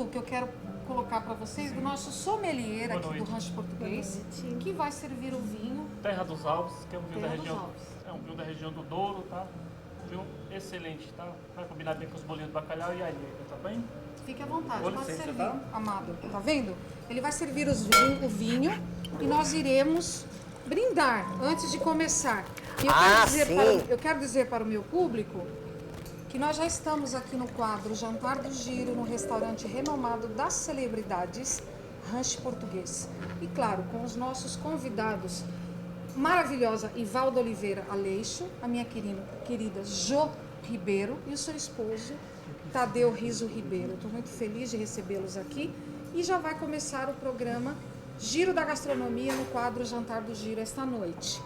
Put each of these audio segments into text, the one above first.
assunto que eu quero colocar para vocês do nosso sommelier aqui do Rancho Português, que vai servir o vinho. Terra dos Alves, que é um vinho da Terra dos região. Alves. É um vinho da região do Douro, tá? Um vinho excelente, tá? Vai combinar bem com os bolinhos de bacalhau e a alheira, tá bem? Fique à vontade, Com pode licença, servir, tá? amado. Tá vendo? Ele vai servir o vinho e nós iremos brindar antes de começar. E eu quero dizer para o meu público que nós já estamos aqui no quadro Jantar do Giro, no restaurante renomado das celebridades, Rancho Português. E claro, com os nossos maravilhosa Ivalda Oliveira Aleixo, a minha querida Jo Ribeiro e o seu esposo Tadeu Riso Ribeiro. Estou muito feliz de recebê-los aqui e já vai começar o programa Giro da Gastronomia no quadro Jantar do Giro esta noite.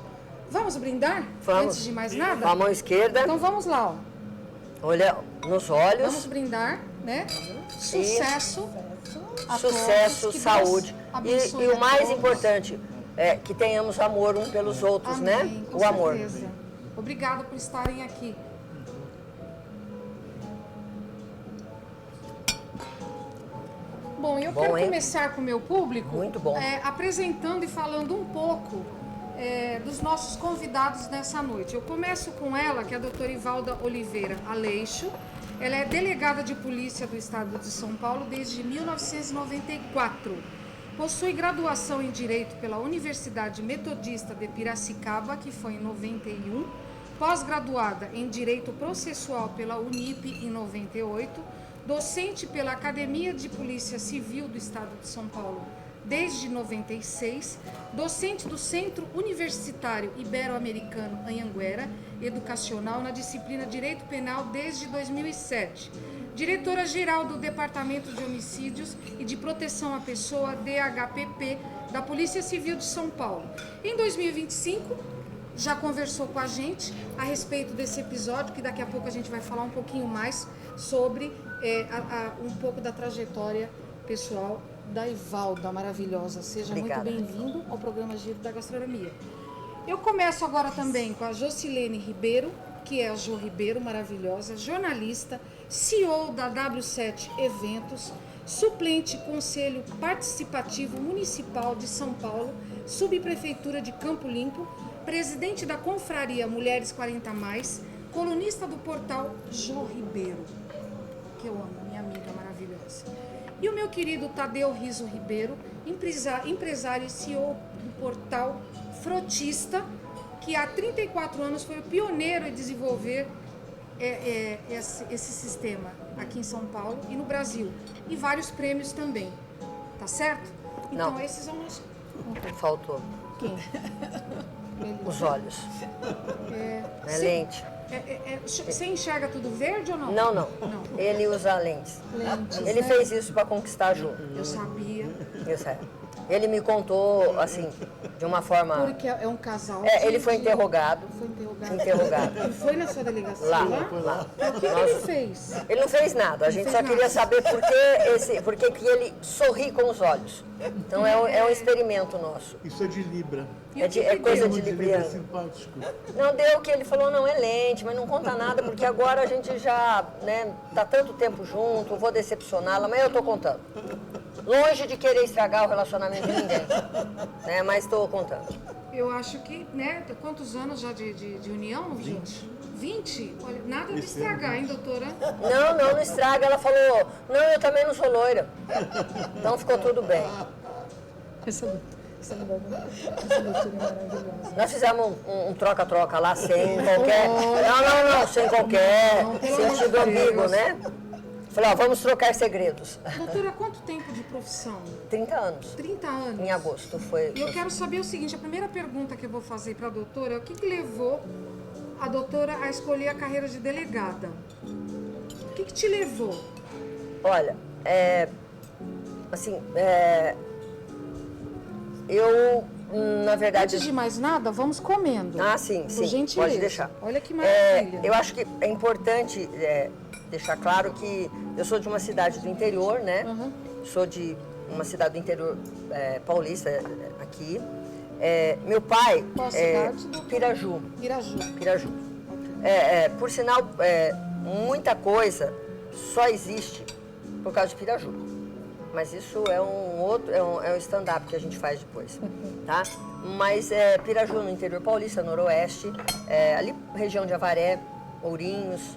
Vamos brindar? Vamos. Antes de mais nada? Com a mão esquerda. Então vamos lá, ó. Olha nos olhos. Vamos brindar, né? Sucesso. A Sucesso, todos, que saúde. Deus abençoe E o a mais todos. importante é que tenhamos amor um pelos outros, Amém, né? com O amor. certeza. Obrigada por estarem aqui. Bom, eu quero começar com o meu público Muito bom. Apresentando e falando um pouco dos nossos convidados nessa noite. Eu começo com ela, que é a doutora Ivalda Oliveira Aleixo. Ela é delegada de polícia do estado de São Paulo desde 1994. Possui graduação em Direito pela Universidade Metodista de Piracicaba, que foi em 91. Pós-graduada em Direito Processual pela Unip em 98. Docente pela Academia de Polícia Civil do Estado de São Paulo desde 96, docente do Centro Universitário Ibero-Americano Anhanguera Educacional na disciplina Direito Penal desde 2007, diretora-geral do Departamento de Homicídios e de Proteção à Pessoa, DHPP, da Polícia Civil de São Paulo. Em 2025, já conversou com a gente a respeito desse episódio, que daqui a pouco a gente vai falar um pouquinho mais sobre um pouco da trajetória pessoal da Ivalda, maravilhosa. Seja Obrigada. muito bem-vindo ao programa Giro da Gastronomia. Eu começo agora também com a Jocilene Ribeiro, que é a Jo Ribeiro, maravilhosa, jornalista, CEO da W7 Eventos, suplente Conselho Participativo Municipal de São Paulo, subprefeitura de Campo Limpo, presidente da Confraria Mulheres 40+, colunista do portal Jo Ribeiro, que eu amo, minha amiga maravilhosa. E o meu querido Tadeu Riso Ribeiro, empresário e CEO do portal Frotista, que há 34 anos foi o pioneiro em desenvolver esse sistema aqui em São Paulo e no Brasil. E vários prêmios também. Tá certo? Então, Não. esses são os... Faltou. Quem? Os olhos. Lente. Você enxerga tudo verde ou não? Não. Ele usa lentes. Lentes, Ele né? fez isso para conquistar a Ju. Eu sabia. Isso é. Ele me contou, assim, de uma forma... Porque é um casal. ele foi interrogado. Foi interrogado. Interrogado. Ele foi na sua delegacia? Lá. O que ele fez? Ele não fez nada, a gente só queria saber por que ele sorri com os olhos. Então é um experimento nosso. Isso é de Libra. É coisa de Libra libriano. simpático. Não deu que ele falou, não, é lente, mas não conta nada, porque agora a gente já, né, tá tanto tempo junto, vou decepcioná-la, mas eu tô contando. Longe de querer estragar o relacionamento de ninguém, né, mas estou contando. Eu acho que, né, quantos anos já de união, 20? 20? Olha, nada de estragar, hein, doutora? Não estraga. Ela falou, não, eu também não sou loira. Então ficou tudo bem. Essa doutora é maravilhosa. Nós fizemos um troca-troca lá, sem qualquer... Não, sem qualquer sentido ambíguo, né? Falei, vamos trocar segredos. Doutora, quanto tempo de profissão? 30 anos. 30 anos. Em agosto foi... E eu quero saber o seguinte, a primeira pergunta que eu vou fazer para a doutora é o que levou a doutora a escolher a carreira de delegada? O que te levou? Olha, eu, na verdade... Antes de mais nada, vamos comendo. Sim, Por gentileza. pode deixar. Olha que maravilha. Eu acho que é importante deixar claro que eu sou de uma cidade do interior, né? Uhum. Sou de uma cidade do interior paulista, aqui. Meu pai Qual é cidade? Piraju. Piraju. Por sinal, muita coisa só existe por causa de Piraju. Mas isso é um outro, é um stand-up que a gente faz depois, tá? Mas Piraju, no interior paulista, noroeste, ali região de Avaré, Ourinhos,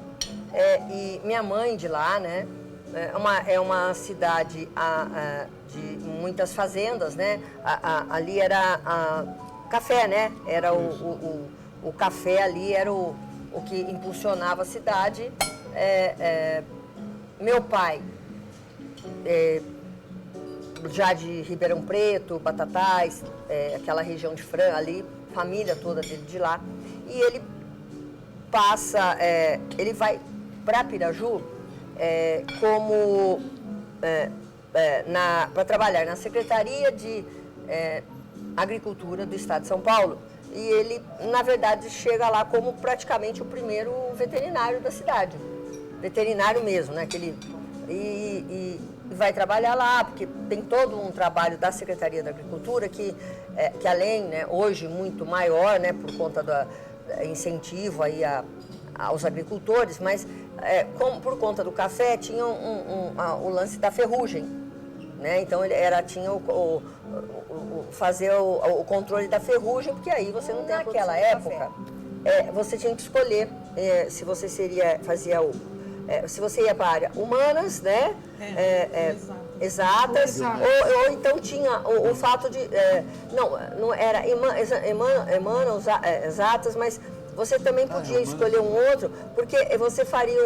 e minha mãe de lá, né? É uma cidade de muitas fazendas, né? Ali era café, né? Era o café ali, era o que impulsionava a cidade. Meu pai, já de Ribeirão Preto, Batatais, aquela região de Franca ali, família toda dele de lá. E ele ele vai para Piraju para trabalhar na Secretaria de Agricultura do Estado de São Paulo. E ele, na verdade, chega lá como praticamente o primeiro veterinário da cidade. Veterinário mesmo, né? E vai trabalhar lá, porque tem todo um trabalho da Secretaria da Agricultura que além, né, hoje muito maior, né, por conta do incentivo aí aos agricultores, mas por conta do café tinha o lance da ferrugem, né? Então ele tinha fazer o controle da ferrugem, porque aí você não tem naquela época, você tinha que escolher se você se você ia para a área humanas, né? Exatas, ou então tinha o fato de não era exatas, mas você também podia escolher um outro, porque você faria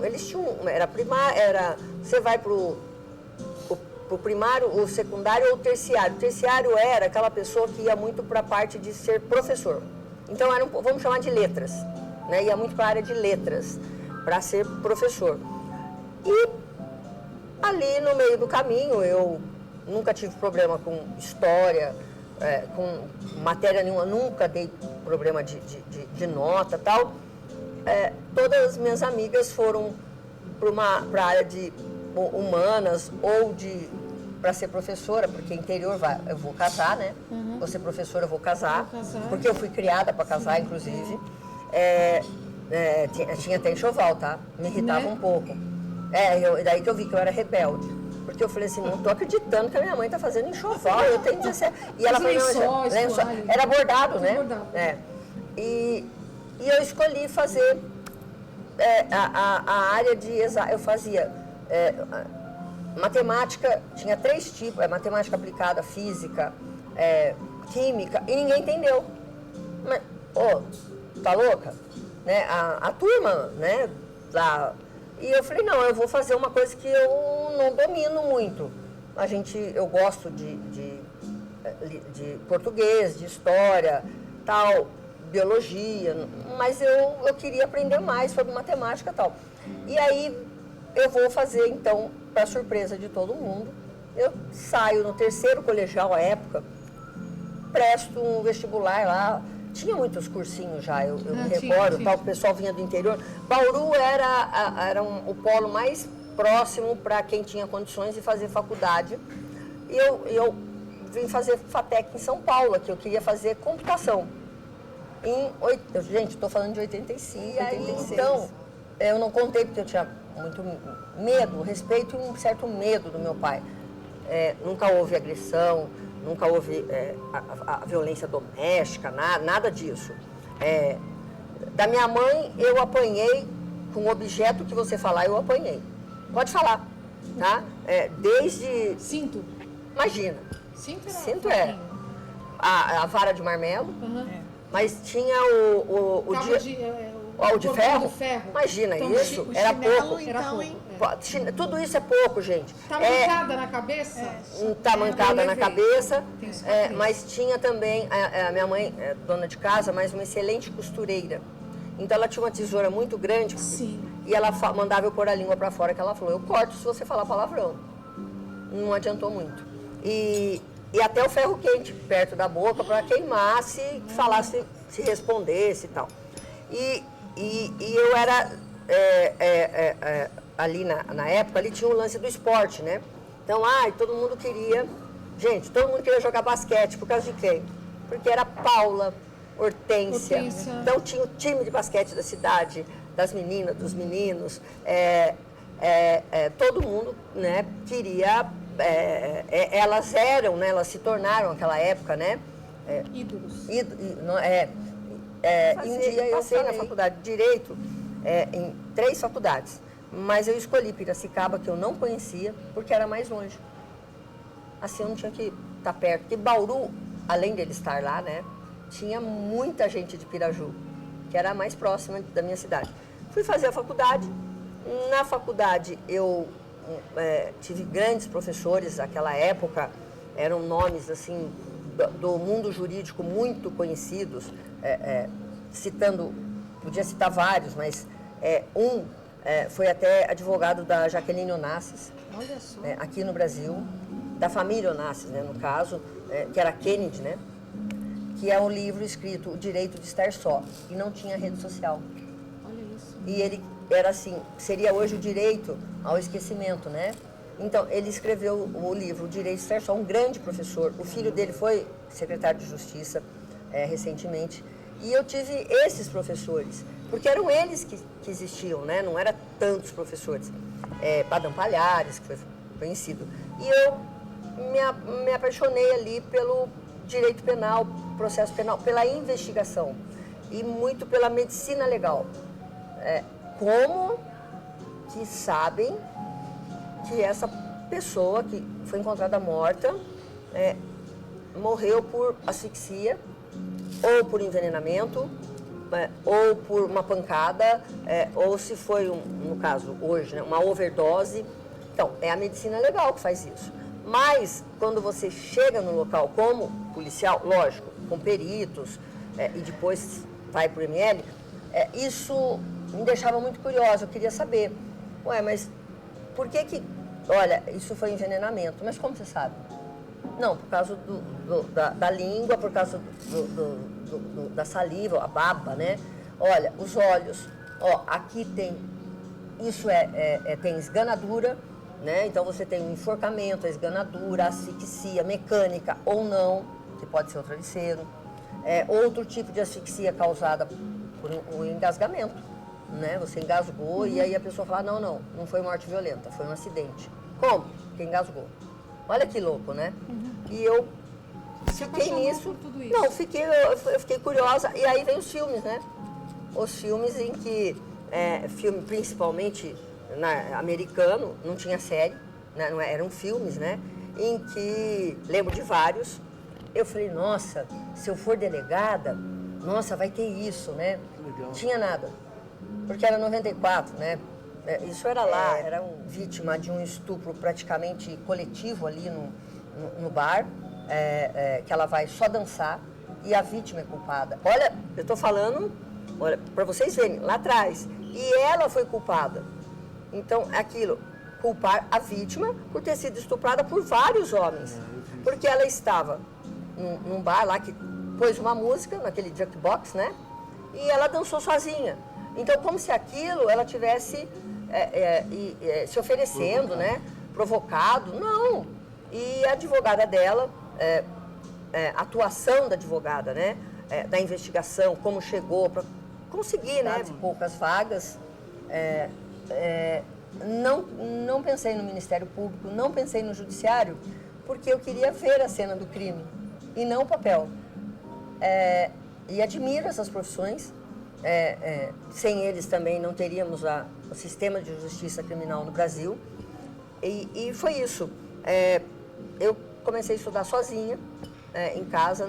eles tinham você vai pro primário, o secundário ou o terciário. O terciário era aquela pessoa que ia muito para a parte de ser professor. Então vamos chamar de letras, né? Ia muito para a área de letras, para ser professor. E ali no meio do caminho, eu nunca tive problema com história, com matéria nenhuma, nunca dei problema de nota e tal. Todas as minhas amigas foram para a área de humanas ou para ser professora, porque interior eu vou casar, né? Vou ser professora, eu vou casar, porque eu fui criada para casar, inclusive. Tinha até enxoval, tá? Me irritava um pouco. Daí que eu vi que eu era rebelde. Porque eu falei assim, não tô acreditando que a minha mãe tá fazendo enxoval, eu tenho 17. E ela falou, era bordado, né? E eu escolhi fazer a área de eu fazia matemática, tinha 3 tipos, matemática aplicada, física, química, e ninguém entendeu. Mas, tá louca? Né? A turma, né? E eu falei, não, eu vou fazer uma coisa que eu não domino muito. Eu gosto de português, de história, tal, biologia, mas eu queria aprender mais sobre matemática e tal. E aí eu vou fazer, então, para surpresa de todo mundo, eu saio no 3º colegial à época, presto um vestibular lá. Tinha muitos cursinhos já, eu me recordo, tal, o pessoal vinha do interior. Bauru era o polo mais próximo para quem tinha condições de fazer faculdade. E eu vim fazer FATEC em São Paulo, que eu queria fazer computação. Gente, estou falando de 85. Então, eu não contei porque eu tinha muito medo, respeito e um certo medo do meu pai. Nunca houve agressão, nunca houve a violência doméstica, nada disso. Da minha mãe, eu apanhei com o objeto que você falar, eu apanhei. Pode falar, tá? Desde... Cinto? Imagina. Cinto a vara de marmelo, mas tinha o de ferro? Imagina, então, isso era pouco. Então, tudo isso é pouco, gente. Tá mancada na cabeça? Tá mancada na cabeça, mas tinha também, a minha mãe é dona de casa, mas uma excelente costureira. Então ela tinha uma tesoura muito grande. Sim. E ela mandava eu pôr a língua para fora, que ela falou, eu corto se você falar palavrão. Não adiantou muito. E até o ferro quente perto da boca para queimasse, falasse, se respondesse e tal. E eu era, ali na época, ali tinha o lance do esporte, né? Então, todo mundo queria jogar basquete, por causa de quem? Porque era Paula, Hortência. Então tinha o time de basquete da cidade, das meninas, dos meninos. Todo mundo, né, queria elas eram, né, elas se tornaram naquela época, né? Ídolos. Um dia eu passei na faculdade de Direito, em 3 faculdades, mas eu escolhi Piracicaba, que eu não conhecia, porque era mais longe. Assim, eu não tinha que estar perto, porque Bauru, além dele estar lá, né, tinha muita gente de Piraju, que era a mais próxima da minha cidade. Fui fazer a faculdade. Na faculdade, eu tive grandes professores naquela época, eram nomes, assim, do mundo jurídico muito conhecidos, citando, podia citar vários, mas foi até advogado da Jaqueline Onassis, Olha só. aqui no Brasil, da família Onassis, né, no caso, que era Kennedy, né, que é um livro escrito O Direito de Estar Só, e não tinha rede social. Olha isso. E ele era assim, seria hoje o direito ao esquecimento, né? Então, ele escreveu o livro O Direito de Estar Só, um grande professor. O filho dele foi secretário de Justiça recentemente. E eu tive esses professores, porque eram eles que existiam, né? Não eram tantos professores. Padam Palhares, que foi conhecido. E eu me apaixonei ali pelo direito penal, processo penal, pela investigação e muito pela medicina legal. Como que sabem que essa pessoa que foi encontrada morta morreu por asfixia, ou por envenenamento, ou por uma pancada, ou se foi, no caso hoje, né, uma overdose. Então, é a medicina legal que faz isso. Mas, quando você chega no local como policial, lógico, com peritos, e depois vai para o ML, isso me deixava muito curiosa. Eu queria saber, mas por que olha, isso foi envenenamento, mas como você sabe? Não, por causa da língua, por causa da saliva, a baba, né? Olha, os olhos, aqui tem, isso tem esganadura, né? Então você tem um enforcamento, a esganadura, a asfixia mecânica ou não, que pode ser o travesseiro. Outro tipo de asfixia causada por um engasgamento, né? Você engasgou e aí a pessoa fala, não foi morte violenta, foi um acidente. Como? Porque engasgou. Olha que louco, né? E eu fiquei nisso. Não, eu fiquei curiosa. E aí vem os filmes, né? Os filmes em que, filme principalmente americano, não tinha série, né? Não eram filmes, né? Em que, lembro de vários, eu falei, nossa, se eu for delegada, nossa, vai ter isso, né? Legal. Tinha nada, porque era 94, né? Isso era lá, era vítima de um estupro praticamente coletivo ali no bar, que ela vai só dançar e a vítima é culpada. Olha, eu estou falando, olha, para vocês verem, lá atrás, e ela foi culpada. Então, aquilo, culpar a vítima por ter sido estuprada por vários homens, porque ela estava num bar lá que pôs uma música, naquele jukebox, né? E ela dançou sozinha. Então, como se aquilo ela tivesse se oferecendo, né? Provocado. Não. E a advogada dela, a atuação da advogada, né? Da investigação, como chegou para conseguir, né? Poucas vagas. Não pensei no Ministério Público, não pensei no Judiciário, porque eu queria ver a cena do crime e não o papel. E admiro essas profissões. Sem eles também não teríamos o sistema de justiça criminal no Brasil. E foi isso. Eu comecei a estudar sozinha, em casa,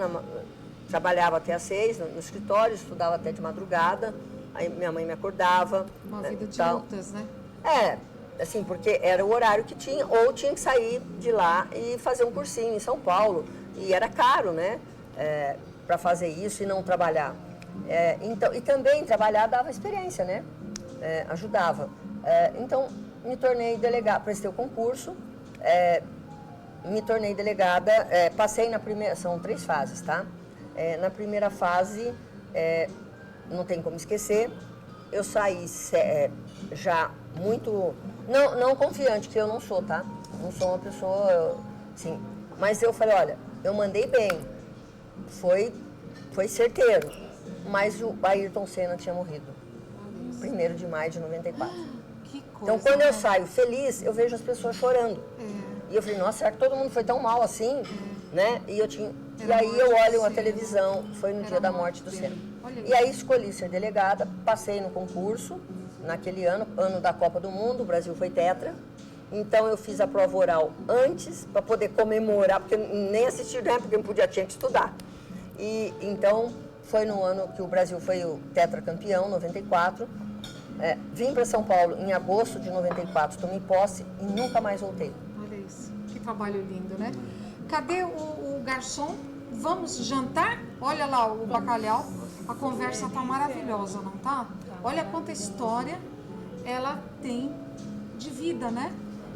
trabalhava até às 6 no escritório, estudava até de madrugada, aí minha mãe me acordava. Uma vida de lutas, né? Assim, porque era o horário que tinha, ou tinha que sair de lá e fazer um cursinho em São Paulo, e era caro, né? Para fazer isso e não trabalhar. Então, e também trabalhar dava experiência, né? Ajudava. Então, me tornei delegada, prestei o concurso, me tornei delegada, passei na primeira, são 3 fases, tá? Na primeira fase, não tem como esquecer, eu saí já muito, não confiante, que eu não sou, tá? Não sou uma pessoa, assim, mas eu falei, olha, eu mandei bem, foi certeiro, mas o Ayrton Senna tinha morrido, 1º de maio de 94. Que coisa, então, quando eu saio feliz, eu vejo as pessoas chorando. E eu falei, nossa, será que todo mundo foi tão mal assim? Né? E aí eu olho a televisão, foi no dia da morte do Senna. E aí escolhi ser delegada, passei no concurso, naquele ano da Copa do Mundo, o Brasil foi tetra. Então eu fiz a prova oral antes, para poder comemorar, porque nem assisti, né? Porque tinha que estudar. E então foi no ano que o Brasil foi o tetracampeão, 94. Vim para São Paulo em agosto de 94, tomei posse e nunca mais voltei. Olha isso, que trabalho lindo, né? Cadê o garçom? Vamos jantar? Olha lá o bacalhau. A conversa tá maravilhosa, não tá? Olha quanta história ela tem de vida, né?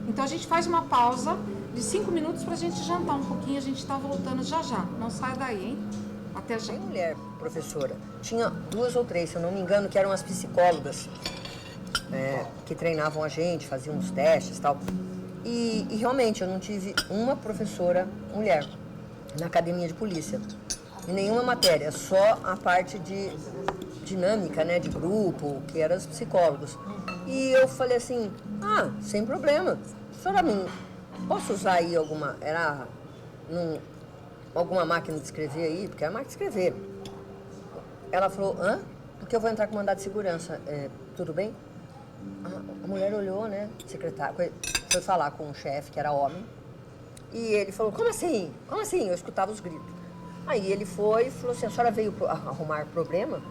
Então a gente faz uma pausa de 5 minutos pra gente jantar um pouquinho. A gente tá voltando já já. Não sai daí, hein? Até já. Tem mulher, professora. Tinha 2 ou 3, se eu não me engano, que eram as psicólogas que treinavam a gente, faziam os testes e tal. E realmente eu não tive uma professora mulher na academia de polícia. Em nenhuma matéria, só a parte de dinâmica, né, de grupo, que eram os psicólogos. E eu falei assim, sem problema. Senhora, posso usar aí alguma máquina de escrever aí? Porque é a máquina de escrever. Ela falou, porque eu vou entrar com mandado de segurança. Tudo bem? A mulher olhou, né, secretário, foi falar com o chefe, que era homem, e ele falou, como assim? Como assim? Eu escutava os gritos. Aí ele foi e falou assim, a senhora veio arrumar problema?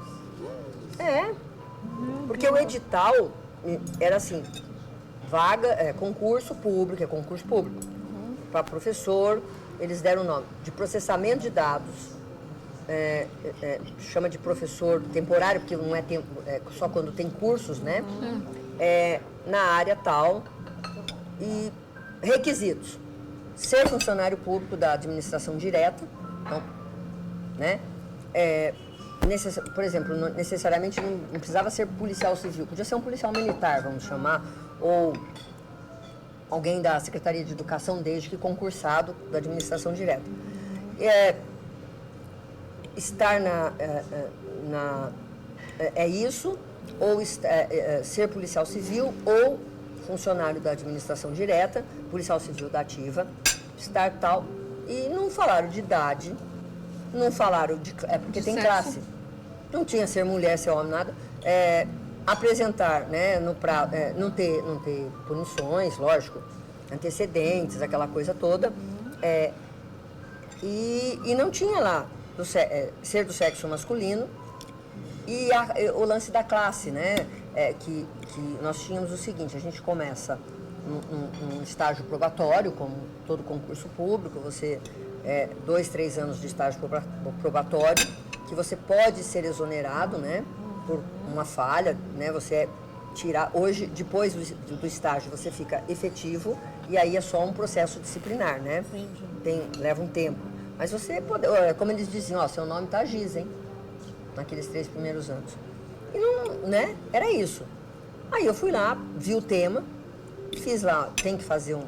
Porque o edital era assim, concurso público, é concurso público. Para professor, eles deram o nome de processamento de dados, chama de professor temporário, porque não é tempo, só quando tem cursos, né? Na área tal. E requisitos: ser funcionário público da administração direta, então, né? Por exemplo, necessariamente não precisava ser policial civil, podia ser um policial militar, vamos chamar, ou alguém da Secretaria de Educação, desde que concursado da administração direta. Estar isso, ou ser policial civil, ou funcionário da administração direta, policial civil da ativa, estar tal. E não falaram de idade, não falaram de... porque tem sexo. classe. Não tinha ser mulher, ser homem, nada. Apresentar, né, não ter punições, lógico, antecedentes, aquela coisa toda. E não tinha lá ser do sexo masculino. E o lance da classe, né? Que nós tínhamos o seguinte, a gente começa num estágio probatório, como todo concurso público, 2, 3 anos de estágio probatório, que você pode ser exonerado, né? Por uma falha, né? Você hoje, depois do estágio, você fica efetivo, e aí é só um processo disciplinar, né? Leva um tempo. Mas você pode, como eles diziam, seu nome tá Giz, hein? Naqueles 3 primeiros anos. E não, né? Era isso. Aí eu fui lá, vi o tema, fiz lá, tem que fazer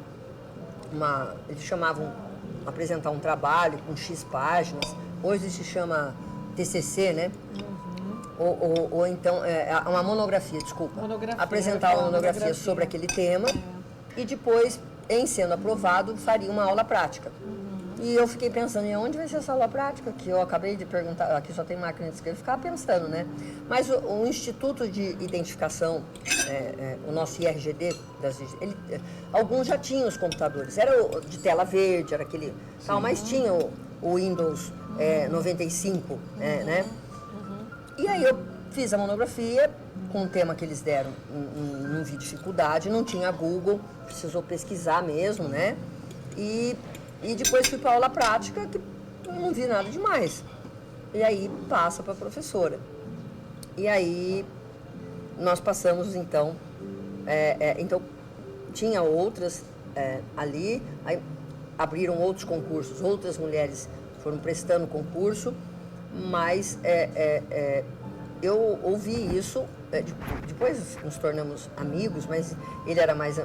eles chamavam, apresentar um trabalho com X páginas, hoje se chama TCC, né? Ou então, uma monografia, desculpa. Apresentar uma monografia sobre aquele tema e depois, em sendo aprovado, faria uma aula prática. E eu fiquei pensando, e onde vai ser essa aula prática? Que eu acabei de perguntar, aqui só tem máquina de escrever, ficava pensando, né? Mas o Instituto de Identificação, o nosso IRGD, alguns já tinham os computadores, era de tela verde, era aquele tal, mas tinha o Windows 95, né? E aí eu fiz a monografia com o tema que eles deram, não vi dificuldade, não tinha Google, precisou pesquisar mesmo, né? E depois fui para aula prática, que não vi nada demais. E aí passa para a professora. E aí nós passamos, então... então, tinha outras ali, aí abriram outros concursos, outras mulheres foram prestando concurso, mas eu ouvi isso, depois nos tornamos amigos, mas ele era mais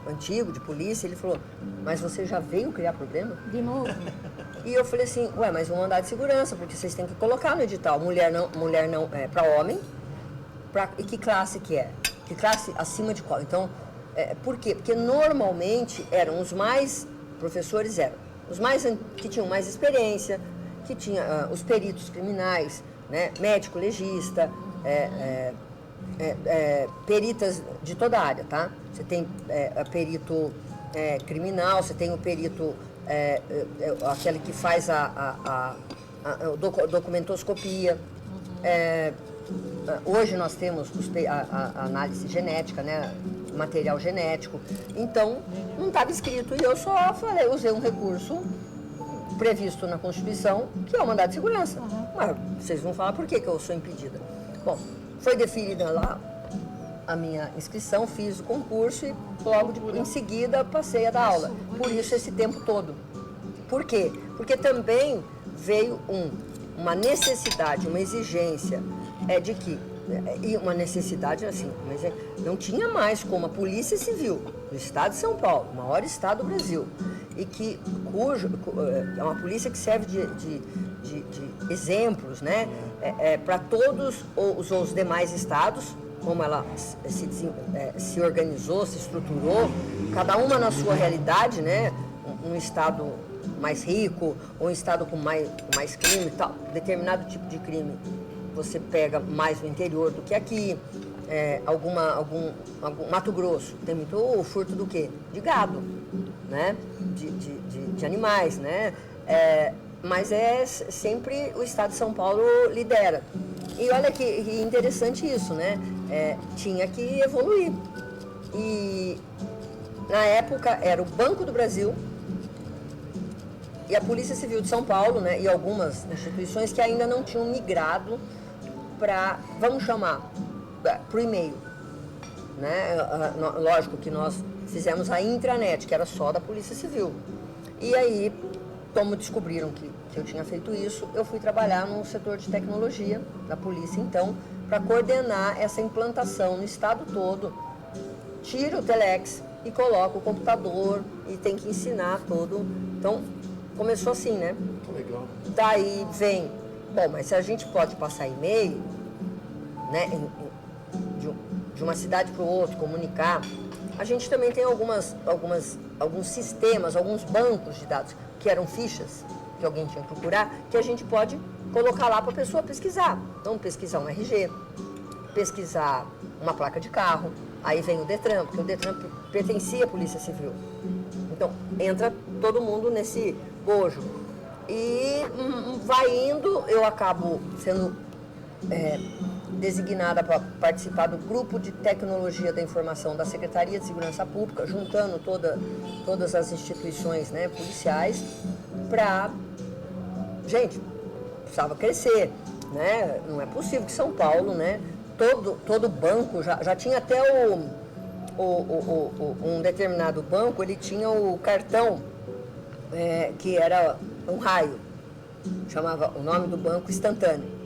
antigo, de polícia, ele falou, mas você já veio criar problema? De novo? E eu falei assim, mas um mandado de segurança, porque vocês têm que colocar no edital, mulher não para homem, e que classe que é? Que classe acima de qual? Então, por quê? Porque normalmente eram os mais professores eram os que tinham mais experiência, que tinha os peritos criminais, né? Médico, legista, peritas de toda a área, tá? Você tem perito criminal, você tem o perito, aquele que faz a documentoscopia. Hoje nós temos a análise genética, né? Material genético. Então, não estava escrito e eu só usei um recurso previsto na Constituição, que é o mandado de segurança. Mas vocês vão falar por que eu sou impedida. Bom, foi deferida lá a minha inscrição, fiz o concurso e logo em seguida passei a dar aula. Por isso esse tempo todo. Por quê? Porque também veio uma necessidade, uma exigência de que, e uma necessidade assim, mas não tinha mais como a Polícia Civil do Estado de São Paulo, o maior estado do Brasil, e que é uma polícia que serve de exemplos, né, para todos os demais estados, como ela se organizou, se estruturou, cada uma na sua realidade, né, um estado mais rico, ou um estado com mais crime, tal, determinado tipo de crime você pega mais no interior do que aqui. Mato Grosso tem muito furto do quê? De gado, né? De animais, né? Mas sempre o estado de São Paulo lidera. E olha que interessante isso, né? Tinha que evoluir. E na época era o Banco do Brasil e a Polícia Civil de São Paulo, né? E algumas instituições que ainda não tinham migrado para, vamos chamar, para o e-mail, né? Lógico que nós fizemos a intranet, que era só da Polícia Civil. E aí, como descobriram que eu tinha feito isso, eu fui trabalhar no setor de tecnologia da polícia, então, para coordenar essa implantação no estado todo. Tira o telex e coloca o computador e tem que ensinar todo. Então, começou assim, né? Legal. Daí vem, bom, mas se a gente pode passar e-mail, né, de uma cidade para o outro, comunicar, a gente também tem alguns sistemas, alguns bancos de dados, que eram fichas, que alguém tinha que procurar, que a gente pode colocar lá para a pessoa pesquisar. Então, pesquisar um RG, pesquisar uma placa de carro, aí vem o Detran, porque o Detran pertencia à Polícia Civil. Então, entra todo mundo nesse bojo. E vai indo, eu acabo sendo designada para participar do grupo de tecnologia da informação da Secretaria de Segurança Pública, juntando todas as instituições, né, policiais, para... Gente, precisava crescer, né? Não é possível que São Paulo, né, todo banco, já tinha até um determinado banco, ele tinha o cartão, que era um raio, chamava o nome do banco instantâneo.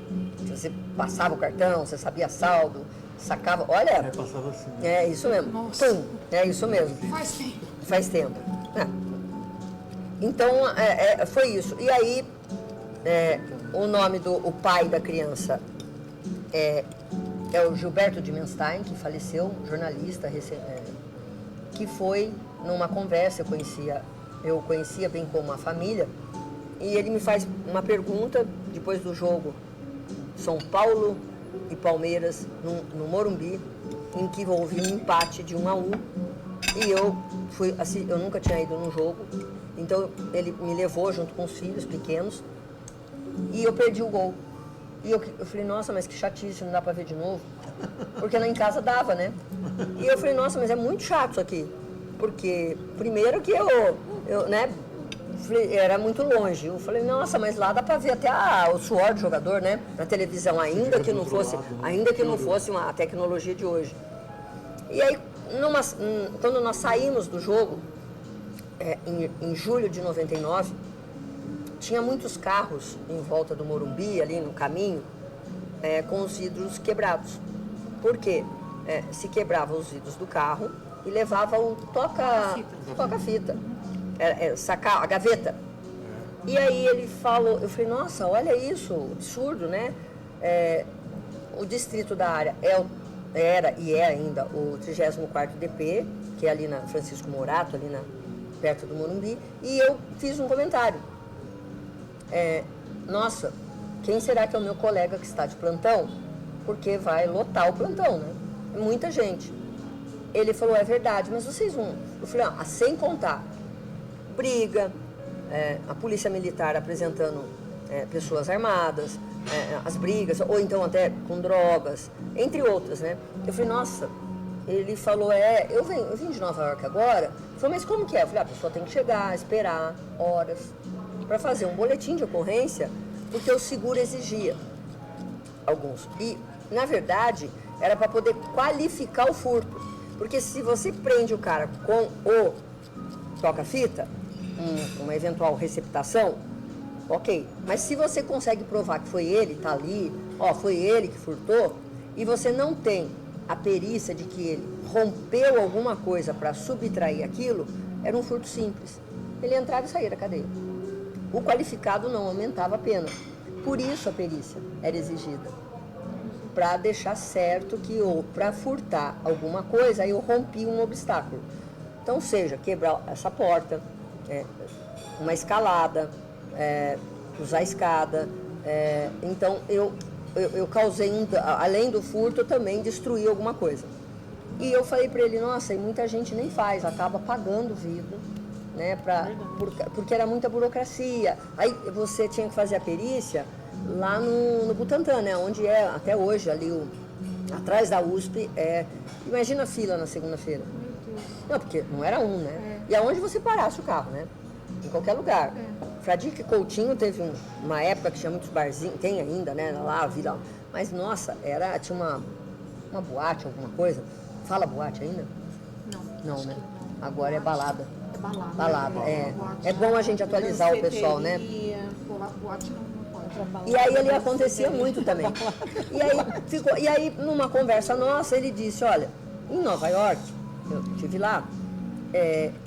Você passava o cartão, você sabia saldo, sacava, olha... passava assim. É isso mesmo. Nossa. Pum, é isso mesmo. Faz tempo. Faz tempo. Então, foi isso. E aí, o nome o pai da criança é o Gilberto Dimenstein, que faleceu, jornalista, que foi numa conversa, eu conhecia bem como a família, e ele me faz uma pergunta depois do jogo São Paulo e Palmeiras no Morumbi, em que houve um empate de 1-1, e eu fui assim, eu nunca tinha ido num jogo, então ele me levou junto com os filhos pequenos e eu perdi o gol. E eu falei, nossa, mas que chatice, não dá pra ver de novo, porque lá em casa dava, né? E eu falei, nossa, mas é muito chato isso aqui, porque primeiro que eu né, era muito longe. Eu falei, nossa, mas lá dá para ver até o suor do jogador, né? Na televisão, ainda que não fosse uma tecnologia de hoje. E aí, quando nós saímos do jogo, em julho de 99, tinha muitos carros em volta do Morumbi, ali no caminho, com os vidros quebrados. Por quê? Se quebrava os vidros do carro e levava o toca-fita. Sacar a gaveta. E aí ele falou, eu falei, nossa, olha isso, absurdo, né? O distrito da área era e é ainda o 34º DP, que é ali na Francisco Morato, ali perto do Morumbi, e eu fiz um comentário. Nossa, quem será que é o meu colega que está de plantão? Porque vai lotar o plantão, né? É muita gente. Ele falou, é verdade, mas vocês vão... Eu falei, sem contar briga, a polícia militar apresentando pessoas armadas, as brigas, ou então até com drogas, entre outras, né? Eu falei, nossa, ele falou, eu vim de Nova York agora. Ele falou, mas como que é? Eu falei, a pessoa tem que chegar, esperar horas para fazer um boletim de ocorrência, porque o seguro exigia alguns. E, na verdade, era para poder qualificar o furto. Porque se você prende o cara com o toca-fita, uma eventual receptação, ok. Mas se você consegue provar que foi ele, tá ali, foi ele que furtou, e você não tem a perícia de que ele rompeu alguma coisa para subtrair aquilo, era um furto simples. Ele entrava e saía da cadeia. O qualificado não aumentava a pena. Por isso a perícia era exigida. Para deixar certo que para furtar alguma coisa, eu rompi um obstáculo. Então, seja quebrar essa porta, uma escalada, usar a escada. Então, eu causei, além do furto, eu também destruí alguma coisa. E eu falei para ele, nossa, e muita gente nem faz, acaba pagando o vidro, né, porque era muita burocracia. Aí você tinha que fazer a perícia lá no Butantã, né, onde é até hoje, ali atrás da USP, imagina a fila na segunda-feira. Não, porque não era né? E aonde você parasse o carro, né? Em qualquer lugar. Fradique Coutinho teve uma época que tinha muitos barzinhos, tem ainda, né? Lá, a vila. Mas, nossa, tinha uma boate, alguma coisa. Fala boate ainda? Não, né? Não. Agora é balada. É balada. Balada, É bom a gente atualizar o pessoal, né? Boate não pode. E aí ele acontecia muito também. E aí, numa conversa nossa, ele disse, olha, em Nova York, eu estive lá,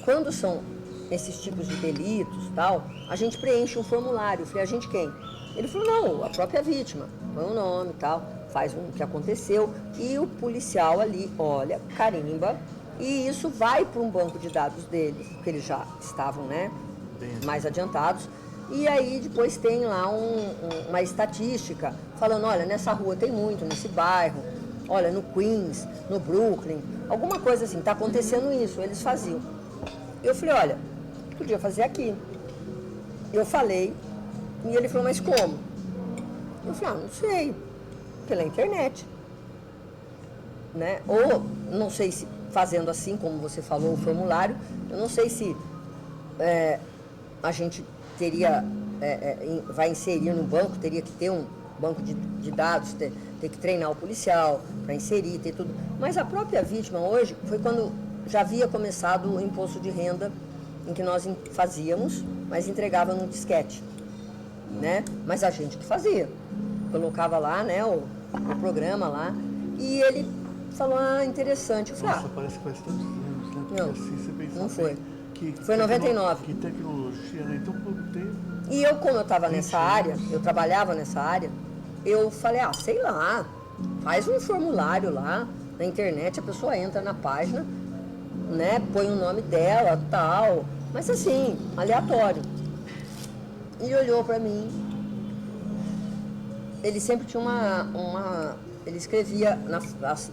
quando são esses tipos de delitos tal, a gente preenche um formulário. Eu falei, a gente quem? Ele falou, não, a própria vítima. Põe o nome tal, faz o que aconteceu, e o policial ali olha, carimba, e isso vai para um banco de dados deles, porque eles já estavam, né, mais adiantados. E aí depois tem lá uma estatística falando, olha, nessa rua tem muito, nesse bairro, olha, no Queens, no Brooklyn, alguma coisa assim, está acontecendo isso, eles faziam. Eu falei, olha, podia fazer aqui. Eu falei, e ele falou, mas como? Eu falei, não sei, pela internet. Né? Ou, não sei se fazendo assim, como você falou, o formulário, eu não sei se a gente teria, vai inserir no banco, teria que ter um banco de dados, ter que treinar o policial para inserir, ter tudo. Mas a própria vítima hoje foi quando já havia começado o imposto de renda, em que nós fazíamos, mas entregava num disquete, né? Mas a gente que fazia, colocava lá, né, o programa lá, e ele falou, interessante. Eu falei, nossa, parece que faz tantos anos, né? Porque não, assim, você pensa não foi. Foi em 99. Que tecnologia, né? Então, pouco tempo. E eu, como eu estava nessa área, eu trabalhava nessa área, eu falei, sei lá, faz um formulário lá na internet, a pessoa entra na página, né, põe o nome dela, tal, mas assim, aleatório. E olhou para mim, ele sempre tinha ele escrevia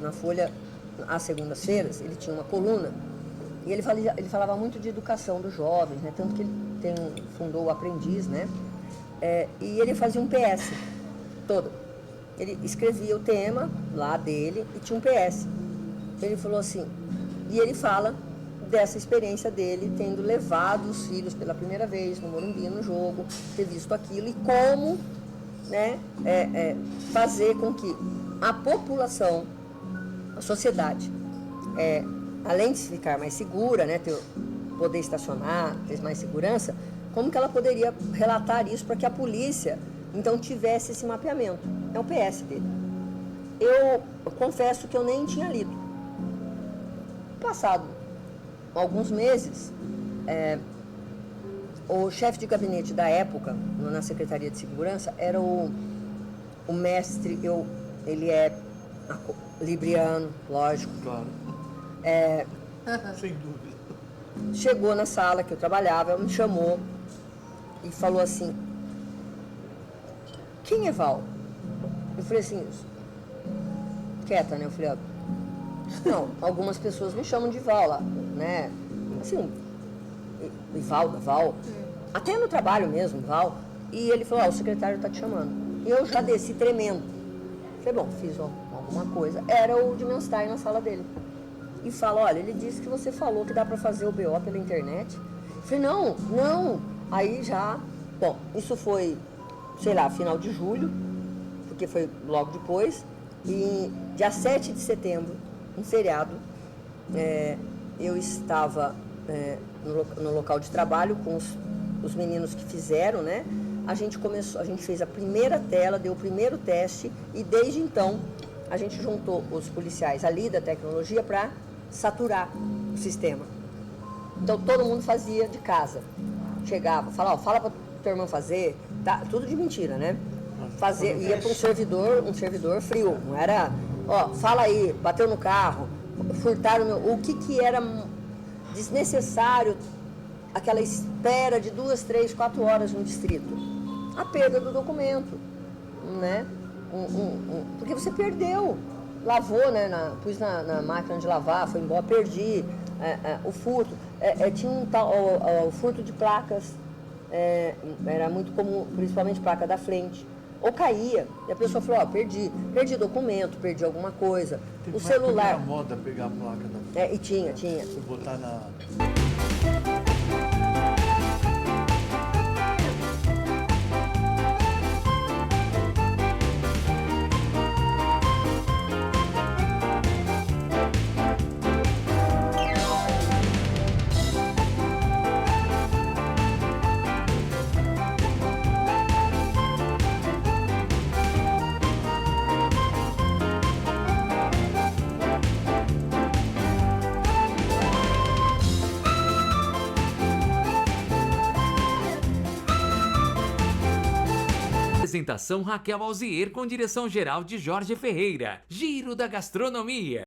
na Folha, às segundas-feiras, ele tinha uma coluna, e ele falava muito de educação dos jovens, né, tanto que ele fundou o Aprendiz, né, e ele fazia um PS todo. Ele escrevia o tema lá dele e tinha um PS. Ele falou assim, e ele fala dessa experiência dele, tendo levado os filhos pela primeira vez no Morumbi, no jogo, ter visto aquilo e como, né, fazer com que a população, a sociedade, além de ficar mais segura, né, poder estacionar, ter mais segurança, como que ela poderia relatar isso para que a polícia, então, tivesse esse mapeamento. É o PS dele. Eu confesso que eu nem tinha lido. Passado alguns meses, o chefe de gabinete da época, na Secretaria de Segurança, era o mestre, ele é libriano, lógico. Claro. Sem dúvida. chegou na sala que eu trabalhava, me chamou e falou assim, quem é Val? Eu falei assim, quieta, né? Eu falei, ó, não, algumas pessoas me chamam de Val lá, né? Assim, e Val, até no trabalho mesmo, Val. E ele falou, ó, o secretário tá te chamando. E eu já desci tremendo. Falei, bom, fiz alguma coisa. Era o de Menstein na sala dele. E fala, olha, ele disse que você falou que dá pra fazer o BO pela internet. Eu falei, não. Aí já, bom, isso foi, sei lá, final de julho, porque foi logo depois. E dia 7 de setembro, um feriado, eu estava no local de trabalho com os meninos que fizeram, né? A gente fez a primeira tela, deu o primeiro teste e desde então a gente juntou os policiais ali da tecnologia para saturar o sistema. Então todo mundo fazia de casa. Chegava, falava, fala para teu irmão fazer, tá, tudo de mentira, né? Ia para um servidor frio, não era, ó, fala aí, bateu no carro, furtaram o que era desnecessário, aquela espera de 2, 3, 4 horas no distrito. A perda do documento, né? Porque você perdeu, lavou, né? Pus na máquina de lavar, foi embora, perdi. O furto, tinha um tal, o furto de placas, era muito comum, principalmente placa da frente. Ou caía, e a pessoa falou, ó, perdi documento, perdi alguma coisa. Teve O celular. a moda pegar a placa da... E tinha. Você botar na... Apresentação Raquel Alzier com direção geral de Jorge Ferreira. Giro da Gastronomia.